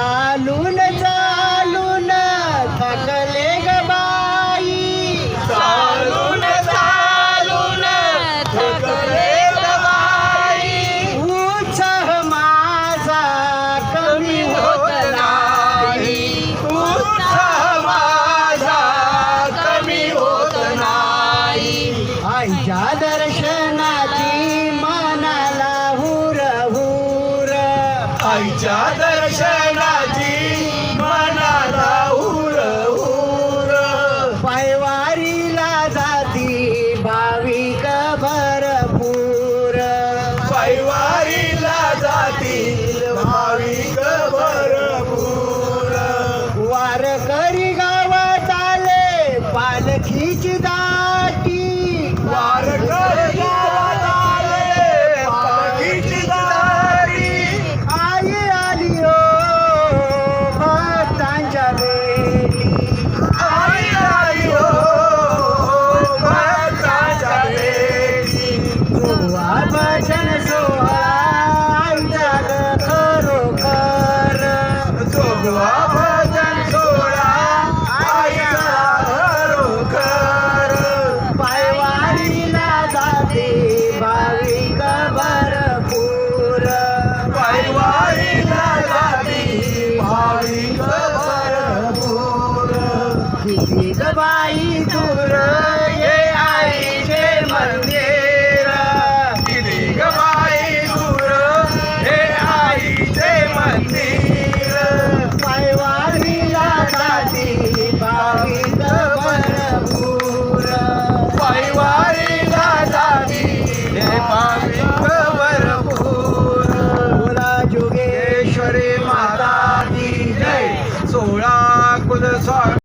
चालून चालून थकले ग बाई, चालून चालून थकले ग बाई, उत्साह माझा कमी होत नाही, उत्साह माझा कमी होत नाही. आईच्या दर्शनाची मनाला हुर हुर, आईच्या दर्शनाची मनाला हुर हुर, पायवारीला जाती भाविक भरपूर, पायवारीला जातील भाविक भरपूर. वारकरी गावात आले पालखीची दाटी, वारकरी गावात आले पालखीची दारी, आई आली हो भक्तांच्या भेटी, आई आई हो भक्ताच्या भेटी. जोगवा भजन सोहळा आईचा ग खरोखर, जोगवा भजन सोहळा आईचा खरोखर, पायवारीला जाते भाविक भरपूर, पायवारीला जाती भाविक भरपूर. किती ग बाई दूर हे आईचे मंदिर, किती ग बाई दूर हे आईचे मंदिर, पायवारीला जाते भाविक भरपूर, पायवारीला जाती हे भाविक भरपूर. बोला जोगेश्वरी माता की जय. 16 कुल स्वामी.